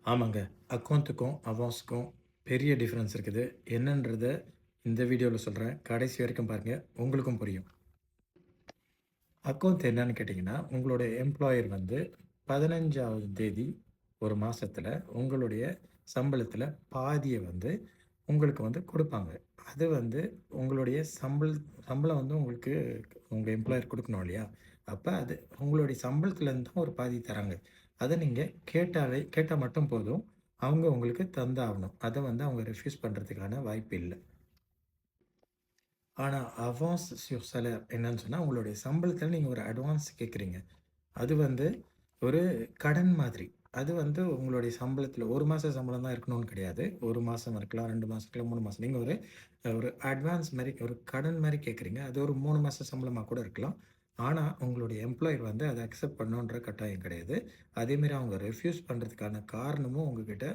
ஆமாங்க. அக்கவுண்ட்டுக்கும், அவான்ஸுக்கும் பெரிய டிஃபரன்ஸ் இருக்குது. என்னன்றத இந்த வீடியோல சொல்றேன். கடைசி வரைக்கும் பாருங்க. உங்களுக்கும் புரியும். அக்கவுண்ட் என்னன்னு கேட்டீங்கன்னா, உங்களுடைய எம்ப்ளாயர் வந்து 15வது தேதி ஒரு மாசத்துல உங்களுடைய சம்பளத்துல பாதிய வந்து உங்களுக்கு வந்து குடுப்பாங்க. அது வந்து உங்களுடைய சம்பளம் வந்து உங்களுக்கு உங்க எம்ப்ளாயர் குடுக்கணும் இல்லையா? அப்ப அது உங்களுடைய சம்பளத்துலருந்து தான் ஒரு பாதி தராங்க. அத நீங்க கேட்டா மட்டும் போதும். அவங்க உங்களுக்கு தந்தாகணும். அத வந்து அவங்க ரெஃப்யூஸ் பண்றதுக்கான வாய்ப்பு இல்ல. ஆனா, அவான்ஸ் sur salaire என்னன்னு சொன்னா, உங்களுடைய சம்பளத்துல நீங்க ஒரு அட்வான்ஸ் கேட்குறீங்க. அது வந்து ஒரு கடன் மாதிரி. அது வந்து உங்களுடைய சம்பளத்துல 1 மாச சம்பளம் தான் இருக்கணும்னு கிடையாது. 1 மாசம் இருக்கலாம், 2 மாசம் இருக்கலாம், 3 மாசம். நீங்க ஒரு ஒரு அட்வான்ஸ் மாரி, ஒரு கடன் மாரி கேட்குறீங்க. அது ஒரு 3 மாச சம்பளமா கூட இருக்கலாம். ஆனா, உங்களுடைய எம்ப்ளாயர் வந்து அத அக்செப்ட் பண்ணணுன்ற கட்டாயம் கிடையாது. அதேமாரி அவங்க ரெஃப்யூஸ் பண்றதுக்கான காரணமும் உங்ககிட்ட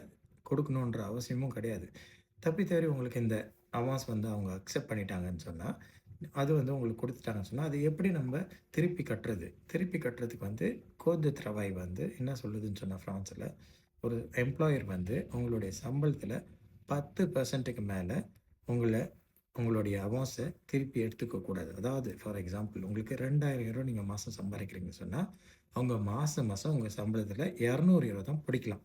கொடுக்கணுன்ற அவசியமும் கிடையாது. தப்பி தவறி உங்களுக்கு இந்த அவான்ஸ் வந்து அவங்க அக்செப்ட் பண்ணிட்டாங்கன்னு சொன்னா, அது வந்து உங்களுக்கு குடுத்துட்டாங்கன்னு சொன்னா, அது எப்படி நம்ப திருப்பி கட்டுறது? திருப்பி கட்டுறதுக்கு வந்து கோட் டு ட்ரவாய் வந்து என்ன சொல்லுதுன்னு சொன்னா ஃப்ரான்ஸ்ல, ஒரு எம்ப்ளாயர் வந்து உங்களுடைய சம்பளத்தில 10%க்கு மேல உங்கள உங்களுடைய அவான்ஸ திருப்பி எடுத்துக்க கூடாது. அதாவது ஃபார் எக்ஸாம்பிள் உங்களுக்கு ரூ. 2000 நீங்க மாசம் சம்பாதிக்கிறீங்கன்னு சொன்னா, அவங்க மாசம் மாசம் உங்க சம்பளத்தில ரூ. 200 தான் பிடிக்கலாம்.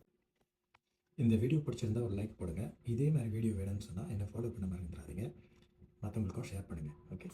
இந்த வீடியோ பிடிச்சிருந்தா ஒரு லைக் போடுங்க. இதே மாரி வீடியோ வேணும்னு சொன்னா என்ன ஃபாலோ பண்ண மறந்துறாதீங்க. மத்தவங்களுக்கும் ஷேர் பண்ணுங்க. ஓகே.